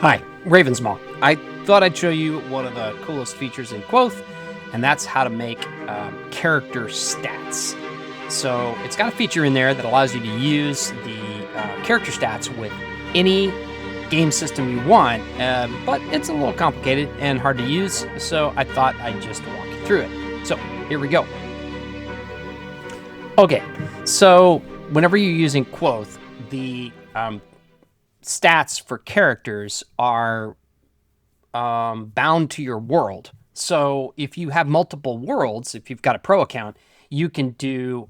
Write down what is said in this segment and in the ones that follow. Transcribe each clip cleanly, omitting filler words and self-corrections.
Hi, Ravensmaw. I thought I'd show you one of the coolest features in Quoth, and that's how to make character stats. So it's got a feature in there that allows you to use the character stats with any game system you want, but it's a little complicated and hard to use, so I thought I'd just walk you through it. So here we go. Okay, so whenever you're using Quoth, the stats for characters are bound to your world. So if you have multiple worlds, if you've got a pro account, you can do,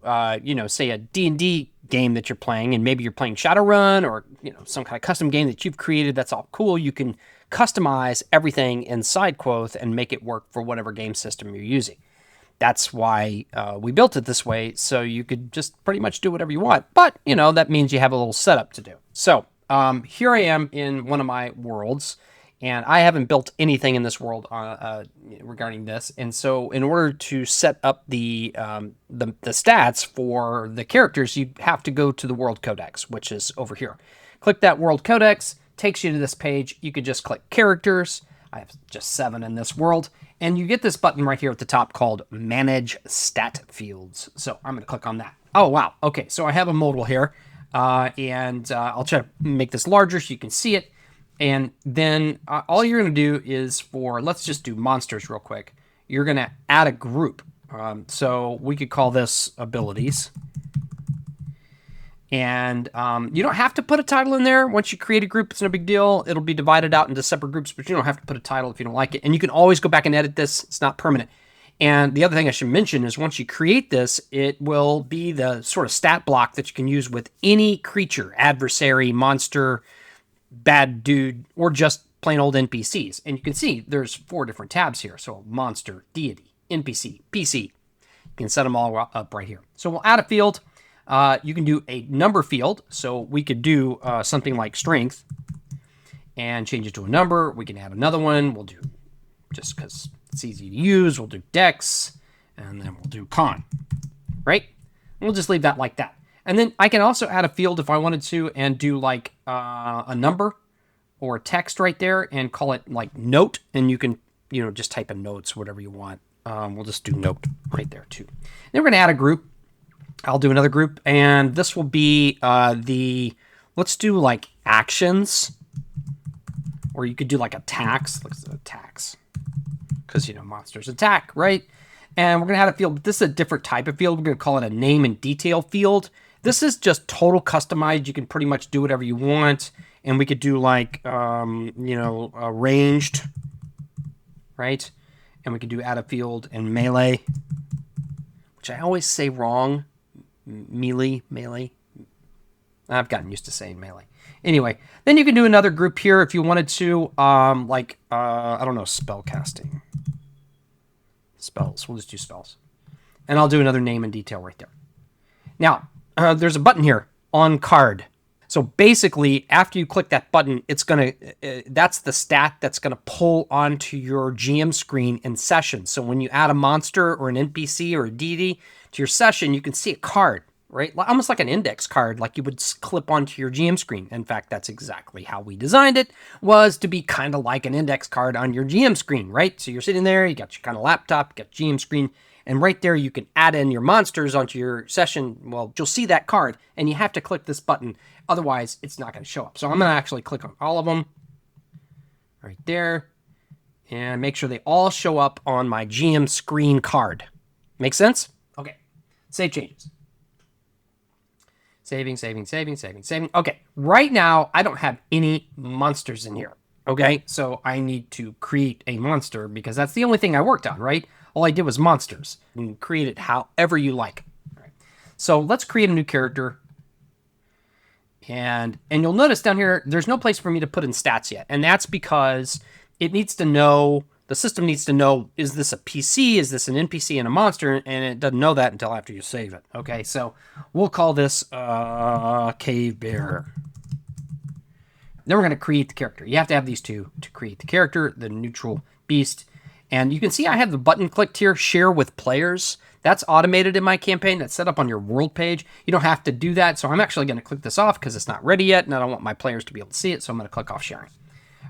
say a D&D game that you're playing, and maybe you're playing Shadowrun or, some kind of custom game that you've created. That's all cool. You can customize everything inside Quoth and make it work for whatever game system you're using. That's why we built it this way, so you could just pretty much do whatever you want. But, that means you have a little setup to do. So here I am in one of my worlds, and I haven't built anything in this world regarding this. And so in order to set up the stats for the characters, you have to go to the World Codex, which is over here. Click that World Codex, takes you to this page. You could just click Characters. I have just 7 in this world. And you get this button right here at the top called Manage Stat Fields. So I'm going to click on that. Oh, wow. Okay, so I have a modal here. And I'll try to make this larger so you can see it. And then all you're going to do is let's just do monsters real quick. You're going to add a group. So we could call this abilities. And you don't have to put a title in there. Once you create a group, it's no big deal. It'll be divided out into separate groups, but you don't have to put a title if you don't like it. And you can always go back and edit this. It's not permanent. And the other thing I should mention is once you create this, it will be the sort of stat block that you can use with any creature, adversary, monster, bad dude, or just plain old NPCs. And you can see there's 4 different tabs here. So monster, deity, NPC, PC. You can set them all up right here. So we'll add a field. You can do a number field. So we could do something like strength and change it to a number. We can add another one. We'll do, just because it's easy to use, we'll do dex, and then we'll do con, right? We'll just leave that like that. And then I can also add a field if I wanted to and do like a number or a text right there and call it like note. And you can, just type in notes, whatever you want. We'll just do note right there too. Then we're going to add a group. I'll do another group, and this will be let's do like actions, or you could do like attacks. Let's do attacks, because monsters attack, right? And we're gonna add a field, but this is a different type of field. We're gonna call it a name and detail field. This is just total customized. You can pretty much do whatever you want, and we could do like ranged, right? And we could do add a field and melee, which I always say wrong. Melee. I've gotten used to saying melee. Anyway, then you can do another group here if you wanted to, I don't know, spell casting. Spells. We'll just do spells. And I'll do another name and detail right there. Now, there's a button here, on card. So basically, after you click that button, it's going to, that's the stat that's going to pull onto your GM screen in session. So when you add a monster or an NPC or a deity to your session, you can see a card, right? Almost like an index card, like you would clip onto your GM screen. In fact, that's exactly how we designed it, was to be kind of like an index card on your GM screen, right? So you're sitting there, you got your kind of laptop, you got GM screen, and right there you can add in your monsters onto your session. Well, you'll see that card, and you have to click this button. Otherwise, it's not going to show up. So I'm going to actually click on all of them right there and make sure they all show up on my GM screen card. Make sense? Okay. Save changes. Saving. Okay. Right now, I don't have any monsters in here. Okay. So I need to create a monster because that's the only thing I worked on, right? All I did was monsters. You can create it however you like. All right. So let's create a new character. And you'll notice down here, there's no place for me to put in stats yet. And that's because it needs to know, the system needs to know, is this a PC? Is this an NPC and a monster? And it doesn't know that until after you save it. Okay, so we'll call this Cave Bear. Then we're going to create the character. You have to have these two to create the character, the neutral beast. And you can see I have the button clicked here, share with players. That's automated in my campaign. That's set up on your world page. You don't have to do that. So I'm actually going to click this off because it's not ready yet, and I don't want my players to be able to see it. So I'm going to click off sharing.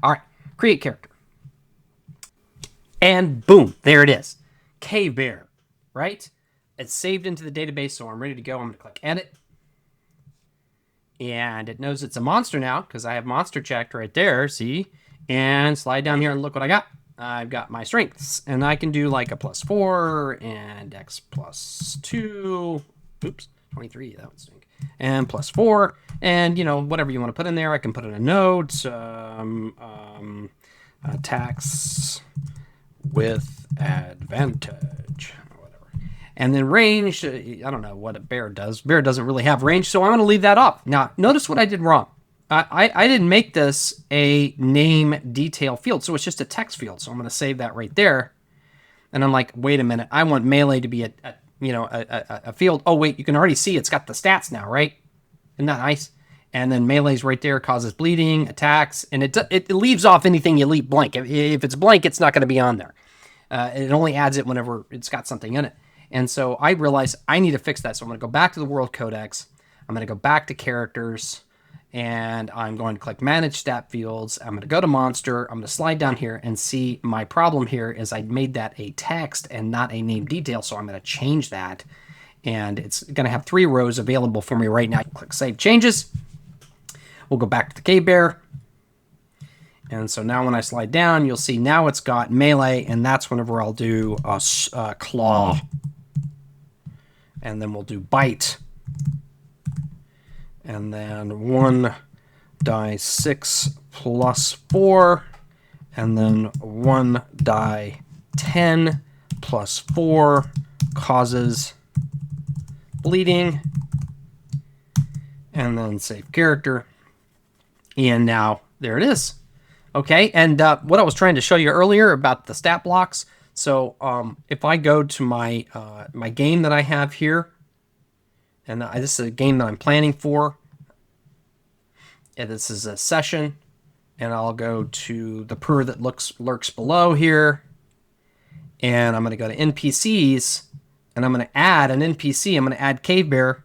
All right, create character. And boom, there it is. Cave Bear, right? It's saved into the database, so I'm ready to go. I'm going to click edit. And it knows it's a monster now because I have monster checked right there, see? And slide down here and look what I got. I've got my strengths, and I can do like a +4 and X +2. Oops, 23, that would stink. And +4, and whatever you want to put in there. I can put in a note, attacks with advantage, or whatever. And then range, I don't know what a bear does. Bear doesn't really have range, so I'm going to leave that off. Now, notice what I did wrong. I didn't make this a name detail field, so it's just a text field. So I'm going to save that right there. And I'm like, wait a minute, I want melee to be a field. Oh wait, you can already see it's got the stats now, right? Isn't that nice? And then melee's right there, causes bleeding, attacks, and it leaves off anything you leave blank. If it's blank, it's not going to be on there. It only adds it whenever it's got something in it. And so I realized I need to fix that. So I'm going to go back to the World Codex. I'm going to go back to characters. And I'm going to click Manage Stat Fields. I'm going to go to Monster. I'm going to slide down here and see my problem here is I made that a text and not a name detail. So I'm going to change that. And it's going to have 3 rows available for me right now. Click Save Changes. We'll go back to the Cave Bear. And so now when I slide down, you'll see now it's got melee. And that's whenever I'll do a claw. And then we'll do bite. And then 1 die 6 +4, and then 1 die 10 +4 causes bleeding, and then save character. And now there it is. Okay, and what I was trying to show you earlier about the stat blocks. So if I go to my my game that I have here, and this is a game that I'm planning for. And this is a session. And I'll go to the per that lurks below here. And I'm going to go to NPCs. And I'm going to add an NPC. I'm going to add Cave Bear.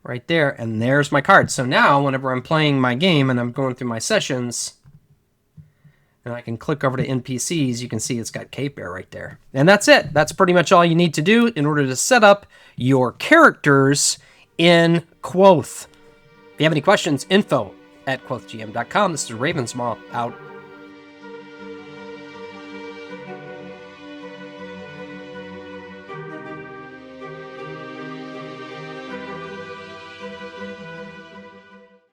Right there. And there's my card. So now, whenever I'm playing my game and I'm going through my sessions, and I can click over to NPCs, you can see it's got Cave Bear right there. And that's it. That's pretty much all you need to do in order to set up your characters in Quoth. If you have any questions, info@quothgm.com. This is Ravensmaw out.